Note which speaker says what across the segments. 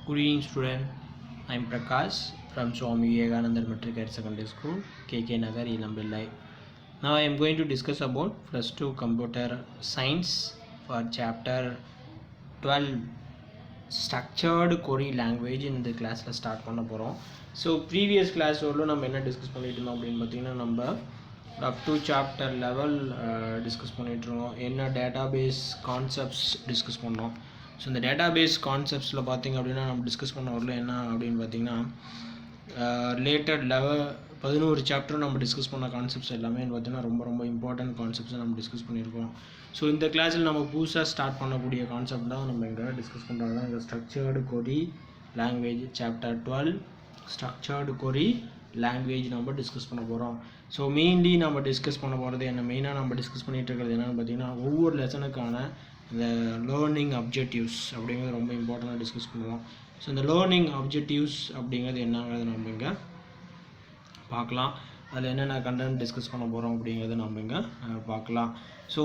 Speaker 1: Good evening, student. I am Prakash from Swami Vivekananda Metric Higher Secondary School, KK Nagar, Ilambillai. Now I am going to discuss about plus 2 computer science for chapter 12 structured query language in the class la start பண்ண போறோம். So previous class ஓட நம்ம என்ன discuss பண்ணிட்டு இருந்தோம் அப்படினு பார்த்தீங்கன்னா நம்ம up to chapter level discuss பண்ணிட்டு இருக்கோம். என்ன டேட்டாபேஸ் கான்செப்ட்ஸ் டிஸ்கஸ் பண்ணோம். ஸோ இந்த டேட்டாபேஸ் கான்செப்ட்ஸில் பார்த்திங்க அப்படின்னா நம்ம டிஸ்கஸ் பண்ண வரல என்ன அப்படின்னு பார்த்தீங்கன்னா ரிலேட்டட் லெவல் 11 சாப்டரும் நம்ம டிஸ்கஸ் பண்ண கான்செப்ட்ஸ் எல்லாமே பார்த்திங்கன்னா ரொம்ப இம்பார்ட்டன்ட் கான்செப்ட்ஸை நம்ம டிஸ்கஸ் பண்ணியிருக்கோம். ஸோ இந்த கிளாஸில் நம்ம புதுசாக ஸ்டார்ட் பண்ணக்கூடிய கான்செப்ட் தான் நம்ம இங்கே டிஸ்கஸ் பண்ணுறோம். இந்த structured query language chapter 12 structured query language நம்ம டிஸ்கஸ் பண்ண போகிறோம். ஸோ மெயின்லி நம்ம டிஸ்கஸ் பண்ண போகிறது என்ன, மெயினாக நம்ம டிஸ்கஸ் பண்ணிகிட்டு இருக்கிறது என்னென்னு பார்த்தீங்கன்னா ஒவ்வொரு லெசனுக்கான இந்த லேர்னிங் அப்ஜெக்டிவ்ஸ் அப்படிங்கிறது ரொம்ப இம்பார்ட்டண்ட்டாக டிஸ்கஸ் பண்ணுவோம். ஸோ இந்த லேர்னிங் அப்ஜெக்டிவ்ஸ் அப்படிங்கிறது என்னங்கிறது நம்ம இங்கே பார்க்கலாம். அதில் என்னென்ன கண்டென்ட் டிஸ்கஸ் பண்ண போகிறோம் அப்படிங்கிறது நம்ம இங்கே பார்க்கலாம். ஸோ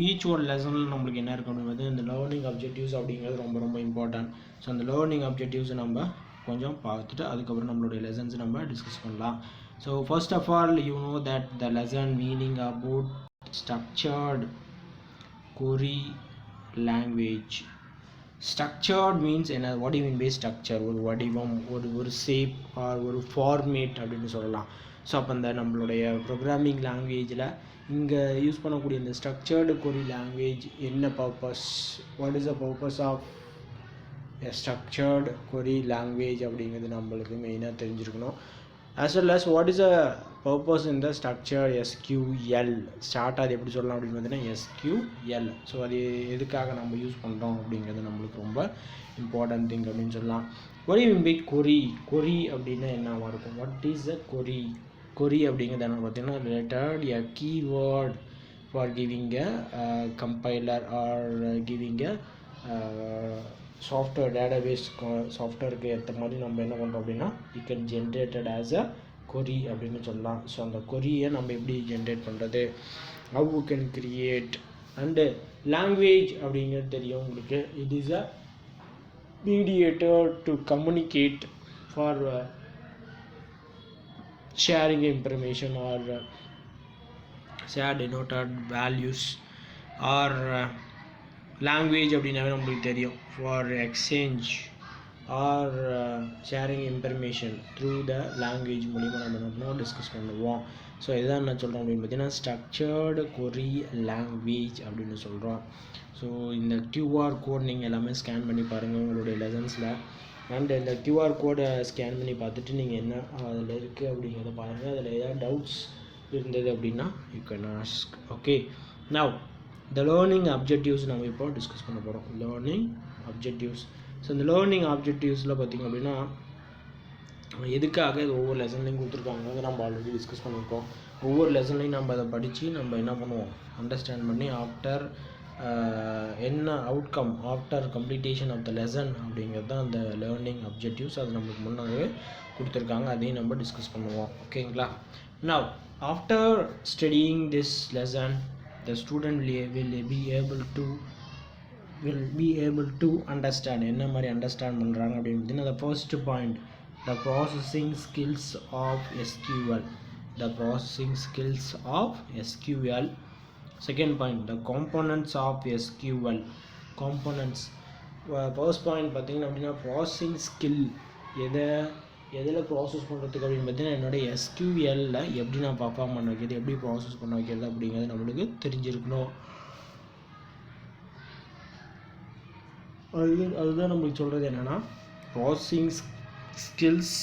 Speaker 1: ஈச் ஒரு லெசனில் நம்மளுக்கு என்ன இருக்குது அப்படிங்கிறது இந்த லேர்னிங் அப்ஜெக்டிவ்ஸ் அப்படிங்கிறது ரொம்ப இம்பார்ட்டன்ட். ஸோ அந்த லேர்னிங் அப்ஜெக்டிவ்ஸை நம்ம கொஞ்சம் பார்த்துட்டு அதுக்கப்புறம் நம்மளுடைய லெசன்ஸ் நம்ம டிஸ்கஸ் பண்ணலாம். So first of all you know that the lesson meaning about structured query language. Structured means என்ன, what do you mean by structure? ஒரு வடிவம், ஒரு shape or ஒரு format அப்படின்னு சொல்லலாம். ஸோ அப்போ இந்த நம்மளுடைய ப்ரோக்ராமிங் லாங்குவேஜில் இங்கே யூஸ் பண்ணக்கூடிய இந்த ஸ்ட்ரக்சர்டு query language என்ன purpose, what is the purpose of a structured query language அப்படிங்கிறது நம்மளுக்கு மெயினாக தெரிஞ்சிருக்கணும். as well as what is the purpose in the structure SQL. Start அது எப்படி சொல்லலாம் அப்படின்னு பார்த்தீங்கன்னா SQL. ஸோ அது எதுக்காக நம்ம யூஸ் பண்ணுறோம் அப்படிங்கிறது நம்மளுக்கு ரொம்ப இம்பார்ட்டன்ட் திங் அப்படின்னு சொல்லலாம். what do you mean by query அப்படின்னா என்னவாக இருக்கும், what is a query அப்படிங்கிறது என்ன பார்த்தீங்கன்னா related a keyword for giving a compiler or giving a software database சாஃப்ட்வேருக்கு ஏற்ற மாதிரி நம்ம என்ன பண்ணுறோம் அப்படின்னா it can generated as a query அப்படின்னு சொல்லலாம். ஸோ அந்த கொரியை நம்ம எப்படி ஜென்ரேட் பண்ணுறது, how we can create. And language அப்படிங்கிறது தெரியும் உங்களுக்கு, it is a mediator to communicate for sharing information or share denoted values or language அப்படின்னாவே நம்மளுக்கு தெரியும் for exchange R sharing information through the language மூலிமா நம்ம என்ன டிஸ்கஸ் பண்ணுவோம். ஸோ இதுதான் என்ன சொல்கிறோம் அப்படின்னு பார்த்தீங்கன்னா ஸ்ட்ரக்சர்டு கொரி லாங்குவேஜ் அப்படின்னு சொல்கிறோம். ஸோ இந்த QR கோட் நீங்கள் எல்லாமே ஸ்கேன் பண்ணி பாருங்கள் உங்களுடைய லெசன்ஸில். அண்ட் இந்த QR கோடை ஸ்கேன் பண்ணி பார்த்துட்டு நீங்கள் என்ன அதில் இருக்குது அப்படிங்கிறத பாருங்கள். அதில் ஏதாவது டவுட்ஸ் இருந்தது அப்படின்னா you can ask. Okay, now the learning objectives நம்ம இப்போ டிஸ்கஸ் பண்ண போகிறோம். Learning objectives. ஸோ இந்த லேர்னிங் அப்ஜெக்டிவ்ஸில் பார்த்திங்க அப்படின்னா எதுக்காக இது ஒவ்வொரு லெசன்லையும் கொடுத்துருக்காங்க அதை நம்ம ஆல்ரெடி டிஸ்கஸ் பண்ணியிருக்கோம். ஒவ்வொரு லெசன்லையும் நம்ம அதை படித்து நம்ம என்ன பண்ணுவோம், அண்டர்ஸ்டாண்ட் பண்ணி ஆஃப்டர் என்ன outcome after completion of the lesson அப்படிங்கிறது தான் அந்த லேர்னிங் அப்ஜெக்டிவ்ஸ். அது நம்மளுக்கு முன்னாடியே கொடுத்துருக்காங்க, அதையும் நம்ம டிஸ்கஸ் பண்ணுவோம். ஓகேங்களா. Now after studying this lesson the student will be able to understand என்ன மாதிரி அண்டர்ஸ்டாண்ட் பண்ணுறாங்க அப்படின்னு பார்த்தீங்கன்னா the first point, the processing skills of SQL. the processing skills of SQL. second point, the components of SQL. components. first point பார்த்தீங்கன்னா அப்படின்னா processing skill எதில் process பண்ணுறதுக்கு அப்படின்னு பார்த்தீங்கன்னா என்னோடய SQLல எப்படி நான் பர்ஃபார்ம் பண்ண வைக்கிறது, எப்படி ப்ராசஸ் பண்ண வைக்கிறது அப்படிங்கிறது நம்மளுக்கு தெரிஞ்சிருக்கணும். அதுதான் நம்மளுக்கு சொல்கிறது என்னென்னா processing skills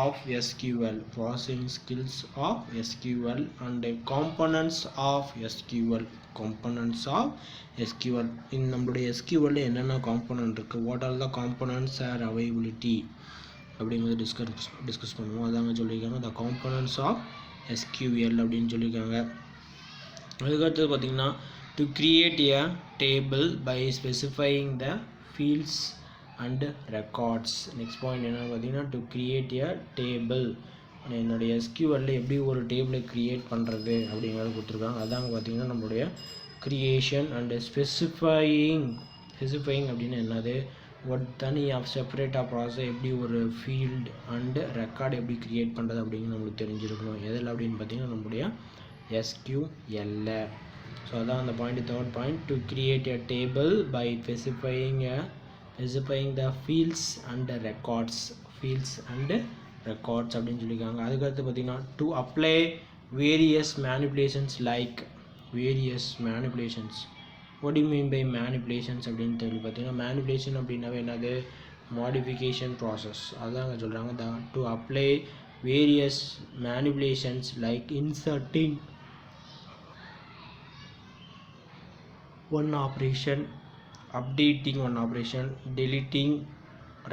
Speaker 1: of SQL. Processing skills of SQL and components of SQL. Components of SQL. இந்த நம்மளுடைய SQLல என்னென்ன காம்பனன்ட் இருக்குது, what are the components are availability அப்படிங்கிறது டிஸ்கஸ் பண்ணுவோம். அதாங்க சொல்லியிருக்காங்க த காம்பனன்ட்ஸ் ஆஃப் SQL அப்படின்னு சொல்லியிருக்காங்க. அதுக்கடுத்தது பார்த்திங்கன்னா to create a table by specifying the fields and records. Next point என்னென்னு பார்த்தீங்கன்னா டு கிரியேட் எ டேபிள். என்னுடைய SQLல எப்படி ஒரு டேபிளை க்ரியேட் பண்ணுறது அப்படிங்கிறது கொடுத்துருக்காங்க. அதாங்க பார்த்திங்கன்னா நம்மளுடைய க்ரியேஷன் அண்டு ஸ்பெசிஃபையிங் அப்படின்னு என்னது, ஒரு தனியாக செப்பரேட்டாக ப்ராசஸ் எப்படி ஒரு ஃபீல்டு அண்டு ரெக்கார்டு எப்படி க்ரியேட் பண்ணுறது அப்படின்னு நம்மளுக்கு தெரிஞ்சிருக்கணும். எதில் அப்படின்னு பார்த்தீங்கன்னா நம்மளுடைய SQL. ஸோ அதான் அந்த point. Third point, to create a table by specifying the fields and records அப்படின்னு சொல்லியிருக்காங்க. அதுக்கடுத்து பார்த்தீங்கன்னா to apply various manipulations like what do you mean by manipulations அப்படின்னு சொல்லி பார்த்தீங்கன்னா மேனிப்புலேஷன் அப்படின்னாவே என்னது, மாடிஃபிகேஷன் ப்ராசஸ். அதாங்க சொல்கிறாங்க to apply various manipulations like inserting one operation, updating one operation, deleting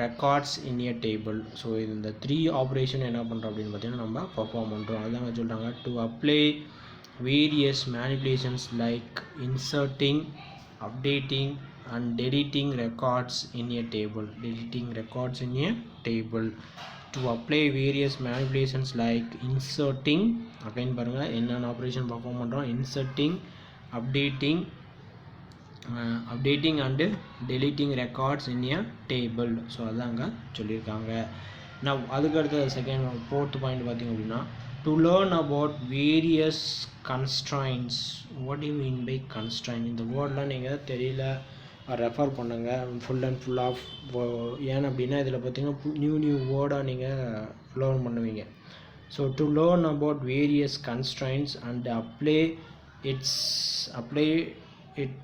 Speaker 1: records in a table. So இந்த 3 operation என்ன பண்ணுறோம் அப்படின்னு பார்த்தீங்கன்னா நம்ம பர்ஃபார்ம் பண்ணுறோம். அதாங்க சொல்கிறாங்க to apply various manipulations like inserting, updating and deleting records in a table. To apply various manipulations like inserting, again பாருங்க என்னென்ன ஆப்ரேஷன் பர்ஃபார்ம் பண்ணுறோம், inserting, updating and deleting records in a table. So அதாங்க சொல்லியிருக்காங்க. நான் அதுக்கடுத்த fourth point பார்த்திங்க அப்படின்னா to learn about various constraints. what do you mean by constraint? இந்த வேர்ட்லாம் நீங்கள் தெரியல ரெஃபர் பண்ணுங்கள் ஃபுல் அண்ட் ஃபுல் ஆஃப். ஏன் அப்படின்னா இதில் பார்த்தீங்கன்னா நியூ வேர்டாக நீங்கள் லேர்ன் பண்ணுவீங்க. So to learn about various constraints and apply it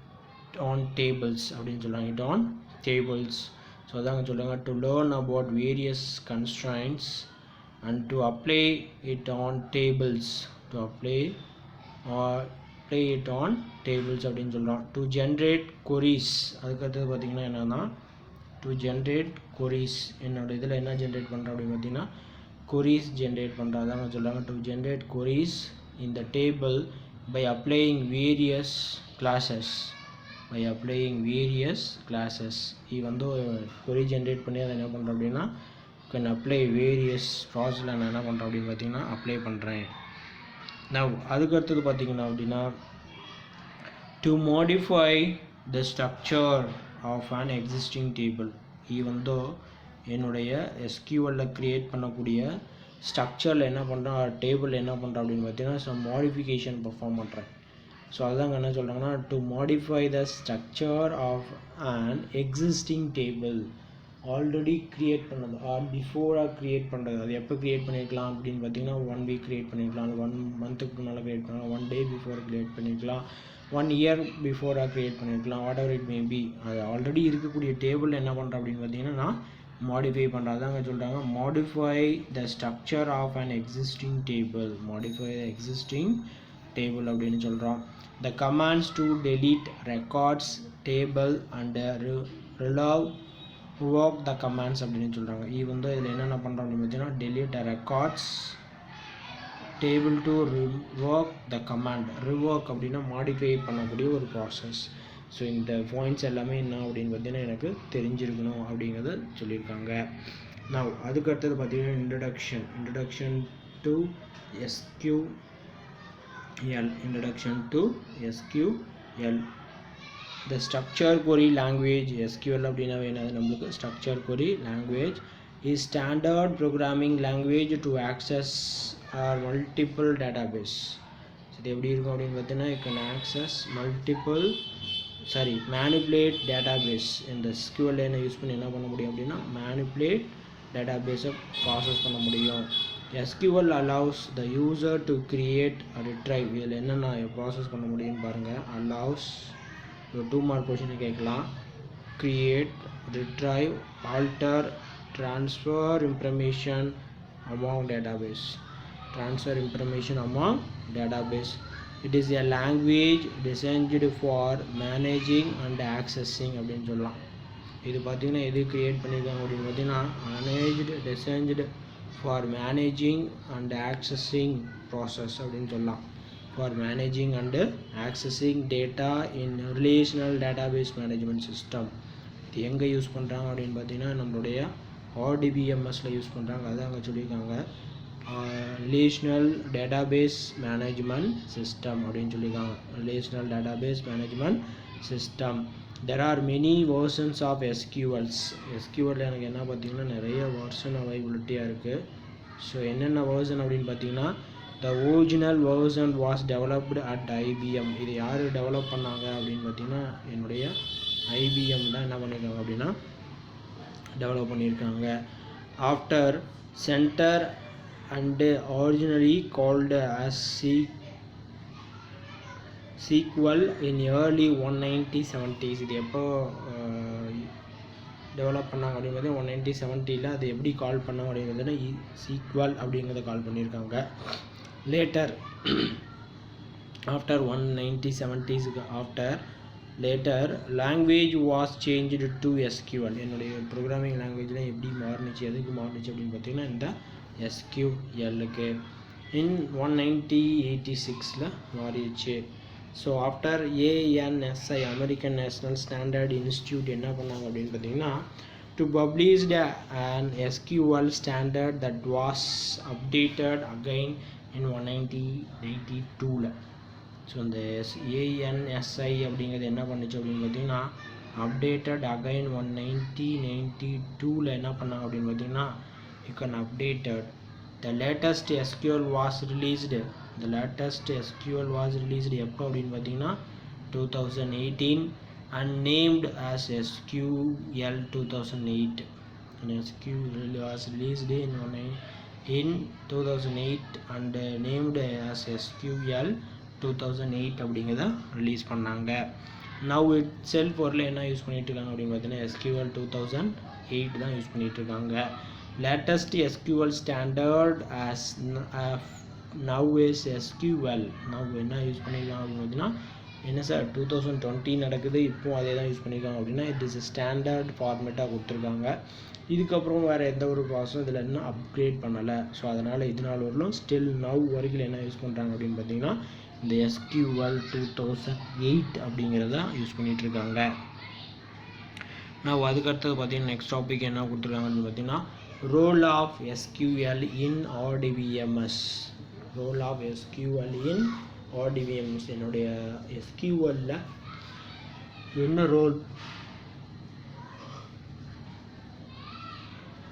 Speaker 1: on tables அப்படின்னு சொல்கிறாங்க. It on tables. ஸோ அதாங்க சொல்கிறாங்க to learn about various constraints and to apply it on tables. apply it on tables அப்படின்னு சொல்கிறோம். to generate queries. அதுக்கடுத்தது பார்த்திங்கன்னா என்னன்னா to generate queries. என்னோட இதில் என்ன ஜென்ரேட் பண்ணுறோம் அப்படின்னு பார்த்தீங்கன்னா queries ஜென்ரேட் பண்ணுறோம். அதாங்க சொல்கிறாங்க to generate queries in the table by applying various classes. இது வந்து query ஜென்ரேட் பண்ணி அதை என்ன பண்ணுறோம் அப்படின்னா can apply various ப்ராசஸில் நான் என்ன பண்ணுறேன் அப்படின்னு பார்த்தீங்கன்னா அப்ளை பண்ணுறேன். நான் அதுக்கடுத்தது பார்த்தீங்கன்னா அப்படின்னா to modify the structure of an existing table. even though என்னுடைய SQLல க்ரியேட் பண்ணக்கூடிய ஸ்ட்ரக்சரில் என்ன பண்ணுறேன், டேபிள் என்ன பண்ணுறேன் அப்படின்னு பார்த்தீங்கன்னா some modification பர்ஃபார்ம் பண்ணுறேன். ஸோ அதுதாங்க என்ன சொல்கிறாங்கன்னா to modify the structure of an existing table. Already create பண்ணது ஆர் பிஃபோராக க்ரியேட் பண்ணுறது. அது எப்போ க்ரியேட் பண்ணியிருக்கலாம் அப்படின்னு பார்த்தீங்கன்னா 1 வீக் க்ரியேட் பண்ணியிருக்கலாம், 1 மந்த்துக்கு முன்னால் க்ரியேட் பண்ணலாம், 1 டே பிஃபோர் க்ரியேட் பண்ணியிருக்கலாம், 1 இயர் பிஃபோராக க்ரியேட் பண்ணியிருக்கலாம், whatever it may be. அது ஆல்ரெடி இருக்கக்கூடிய டேபிள் என்ன பண்ணுறேன் அப்படின்னு பார்த்தீங்கன்னா நான் மாடிஃபை பண்ணுறேன். அதாங்க சொல்கிறாங்க modify the structure of an existing table. அப்படின்னு சொல்கிறோம். The commands to delete records table and revoke the commands அப்படின்னு சொல்கிறாங்க. ஈவன் தோ இதில் என்னென்ன பண்ணுறோம் அப்படின்னு பார்த்தீங்கன்னா delete the records table to revoke the command. revoke அப்படின்னா மாடிஃபை பண்ணக்கூடிய ஒரு ப்ராசஸ். ஸோ இந்த பாயிண்ட்ஸ் எல்லாமே என்ன அப்படின்னு பார்த்தீங்கன்னா எனக்கு தெரிஞ்சிருக்கணும் அப்படிங்கிறத சொல்லியிருக்காங்க. நான் அதுக்கடுத்தது பார்த்தீங்கன்னா introduction to SQL. The structure query language. SQL அப்படின்னா என்னது நம்மளுக்கு structure query language is standard programming language to access our multiple database. இது எப்படி இருக்கும் அப்படின்னு பார்த்தீங்கன்னா you can access manipulate database. இந்த SQL என்ன யூஸ் பண்ணி என்ன பண்ண முடியும் அப்படின்னா manipulate database ப்ராசஸ் பண்ண முடியும். SQL allows the user to create or retrieve. இதில் என்னென்ன ப்ராசஸ் பண்ண முடியும்னு பாருங்கள். allows 2 மார்க் கொஷின் கேட்கலாம். create, retrieve, alter, transfer information among database. It is a language designed for managing and accessing அப்படின்னு சொல்லலாம். இது பார்த்தீங்கன்னா எது கிரியேட் பண்ணியிருக்காங்க அப்படின்னு பார்த்தீங்கன்னா designed for managing and accessing process அப்படின்னு சொல்லலாம். for managing and accessing data in relational database management system. இது எங்கே யூஸ் பண்ணுறாங்க அப்படின்னு பார்த்தீங்கன்னா நம்மளுடைய RDBMSல யூஸ் பண்ணுறாங்க. அதான் அங்கே சொல்லியிருக்காங்க ரிலேஷனல் டேட்டாபேஸ் மேனேஜ்மெண்ட் சிஸ்டம் அப்படின்னு சொல்லியிருக்காங்க. Relational database management system. there are many versions of SQLs. SQL எனக்கு என்ன பார்த்தீங்கன்னா நிறைய வெர்ஷன் அவைலபிலிட்டியாக இருக்குது. ஸோ என்னென்ன வெர்ஷன் அப்படின்னு பார்த்தீங்கன்னா, the original version was developed at IBM. இது யார் டெவலப் பண்ணாங்க அப்படின்னு பார்த்தீங்கன்னா, என்னுடைய IBM தான் என்ன பண்ணியிருக்காங்க அப்படின்னா டெவலப் பண்ணியிருக்காங்க. After centre and originally called as SQL in early 1970s. இது எப்போ டெவலப் பண்ணாங்க அப்படிங்கிறது 1970ல் அது எப்படி கால் பண்ணாங்க அப்படிங்கிறது SQL அப்படிங்கிறத கால் பண்ணியிருக்காங்க. Later after 1970s later language was changed to SQL. என்னுடைய ப்ரோக்ராமிங் லாங்குவேஜில் எப்படி மாறுனுச்சு, எதுக்கு மாறுனுச்சு அப்படின்னு பார்த்தீங்கன்னா இந்த SQLக்கு இன் 1986ல் மாறிடுச்சு. So after ANSI American national standard institute என்ன பண்ணாங்க அப்படின்னு பார்த்தீங்கன்னா, to published an SQL standard that was updated again in 1992ல். ஸோ இந்த ANSI அப்படிங்கிறது என்ன பண்ணுச்சு அப்படின்னு பார்த்தீங்கன்னா, அப்டேட்டட் அகைன் 1992ல் என்ன பண்ணாங்க அப்படின்னு பார்த்தீங்கன்னா, you can updated. The latest SQL was released எப்போ அப்படின்னு பார்த்தீங்கன்னா 2018 and named as SQL 2008. and SQL was released in 2008 and named as SQL 2008 அப்படிங்கிறத ரிலீஸ் பண்ணாங்க. now itself பொருள் என்ன யூஸ் பண்ணிட்டு இருக்காங்க அப்படின்னு பார்த்தீங்கன்னா SQL 2008 தான் யூஸ் பண்ணிட்டு இருக்காங்க. latest SQL standard as now is SQL. now என்ன யூஸ் பண்ணிருக்காங்க அப்படின்னு பார்த்தீங்கன்னா, என்ன சார் 2020 நடக்குது, இப்போ அதே தான் யூஸ் பண்ணியிருக்காங்க அப்படின்னா இட் இஸ் ஸ்டாண்டர்ட் ஃபார்மேட்டாக கொடுத்துருக்காங்க. இதுக்கப்புறம் வேறு எந்த ஒரு ப்ராசஸும் இதில் இன்னும் அப்கிரேட் பண்ணலை. ஸோ அதனால் இது நாள் வரலும் ஸ்டில் நவ் வரைக்கும் என்ன யூஸ் பண்ணுறாங்க அப்படின்னு பார்த்தீங்கன்னா இந்த SQL 2008 அப்படிங்கிறத யூஸ் பண்ணிகிட்ருக்காங்க. நான் அதுக்கடுத்தது பார்த்தீங்கன்னா நெக்ஸ்ட் டாபிக் என்ன கொடுத்துருக்காங்க அப்படின்னு பார்த்தீங்கன்னா role of SQL in RDBMS. Role of SQL in RDBMS. என்னுடைய SQLல என்ன ரோல்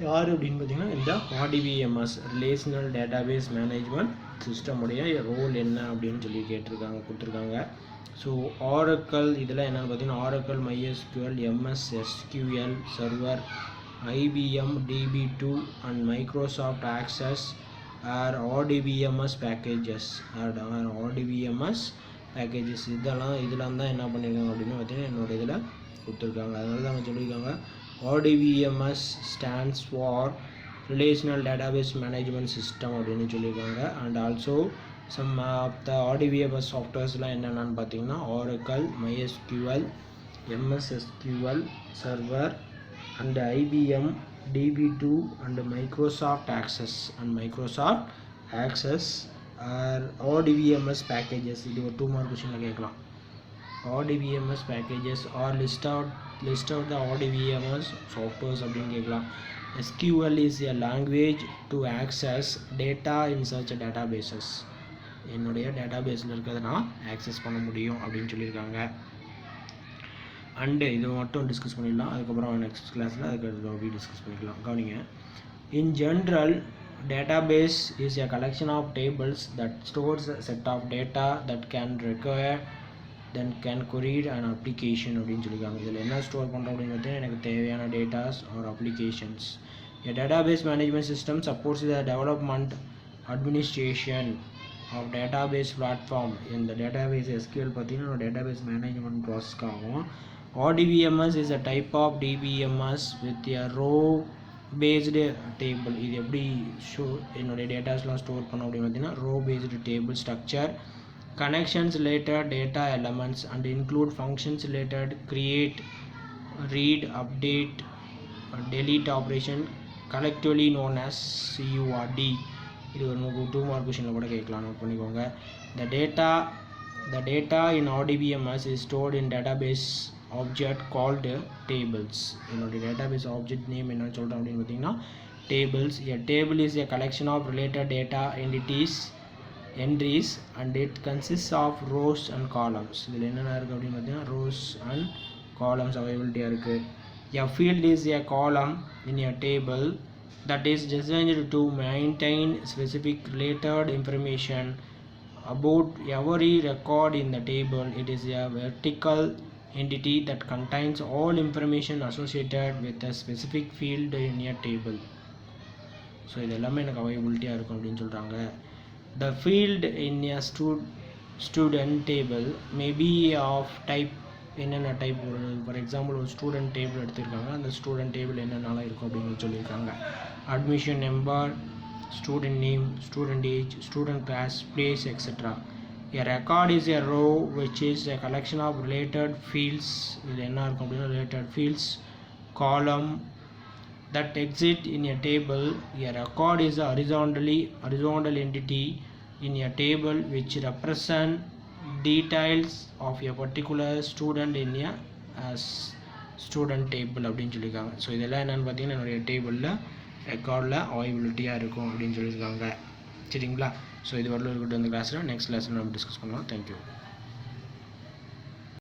Speaker 1: யார் அப்படின்னு பார்த்தீங்கன்னா இந்த RDBMS relational database management system உடைய ரோல் என்ன அப்படின்னு சொல்லி கொடுத்துருக்காங்க. ஸோ ஆரக்கிள் இதில் என்னென்னு பார்த்தீங்கன்னா Oracle MySQL MS SQL server IBM DB2 and Microsoft Access are RDBMS packages. இதெல்லாம் தான் என்ன பண்ணியிருக்காங்க அப்படின்னு பார்த்தீங்கன்னா என்னோட இதில் கொடுத்துருக்காங்க. அதனால தான் அவங்க சொல்லியிருக்காங்க RDBMS stands for Relational Database Management System அப்படின்னு சொல்லியிருக்காங்க. And also some of the RDBMS சாஃப்ட்வேர்ஸ்லாம் என்னென்னு பார்த்தீங்கன்னா Oracle MySQL MS SQL Server and IBM DB2 and Microsoft Access are RDBMS packages. இது ஒரு 2 மார்க் क्वेश्चन கேட்கலாம். RDBMS packages are list out the RDBMS softwares அப்படின்னு கேட்கலாம். SQL is a language to access data in such databases. என்னுடைய டேட்டாபேஸில் இருக்கிறத நான் access பண்ண முடியும் அப்படின்னு சொல்லியிருக்காங்க. அண்டு இது மட்டும் டிஸ்கஸ் பண்ணிடலாம். அதுக்கப்புறம் நெக்ஸ்ட் கிளாஸில் அதுக்கு டிஸ்கஸ் பண்ணிக்கலாம். கவனிங்க. In general database is a collection of tables that stores a set of data that can require then can query an application அப்படின்னு சொல்லியிருக்காங்க. இதில் என்ன ஸ்டோர் பண்ணுறோம் அப்படின்னு பார்த்தீங்கன்னா எனக்கு தேவையான datas R applications. A database management system supports the development, administration of database platform. இந்த database SQL பார்த்தீங்கன்னா database management ப்ராசஸ்க்காகும். RDBMS is a type of DBMS with a row based table. இது எப்படி என்னுடைய டேட்டாஸ்லாம் ஸ்டோர் பண்ணோம் அப்படின்னு பார்த்தீங்கன்னா row based table structure, connections related data elements and include functions related create, read, update, delete operation collectively known as CURD. இது ஒரு 2 mark கொஸ்டினில் கூட கேட்கலாம், நோட் பண்ணிக்கோங்க. The data in RDBMS is stored in database object called tables. என்னோட database object name என்னன்னு சொல்கிறேன் அப்படின்னு பார்த்தீங்கன்னா tables. A table is a collection of related data entries and it consists of rows and columns. இதில் என்னென்ன இருக்குது அப்படின்னு பார்த்தீங்கன்னா rows and காலம்ஸ் அவைலபிலிட்டியாக இருக்குது. A field is a column in a table that is designed to maintain specific related information about every record in the table. It is a vertical entity that contains all information associated with a specific field in a table. So இது எல்லாமே எனக்கு அவைலபிலிட்டியாக இருக்கும் அப்படின்னு சொல்கிறாங்க. The field in a student table may be of type, என்னென்ன type, ஒரு for example ஒரு student table எடுத்திருக்காங்க, அந்த ஸ்டூடெண்ட் டேபிள் என்னென்னலாம் இருக்கும் அப்படின்னு சொல்லியிருக்காங்க. Admission number, student name, student age, student class, place, etc. A record is a row which is a collection of related fields. இது என்ன இருக்கும் அப்படின்னா related fields. Column that exist in a table. A record is a horizontal entity in a table which represent details of a particular student in a student table அப்படின்னு சொல்லியிருக்காங்க. So இதெல்லாம் என்னென்னு பார்த்தீங்கன்னா என்னுடைய டேபிளில் ரெக்கார்டில் அவைலபிலிட்டியாக இருக்கும் அப்படின்னு சொல்லியிருக்காங்க. சரிங்களா? ஸோ இது வரல இருக்கட்டும் இந்த கிளாஸில். நெக்ஸ்ட் கிளாஸில் நம்ம டிஸ்கஸ் பண்ணலாம். தேங்க்யூ.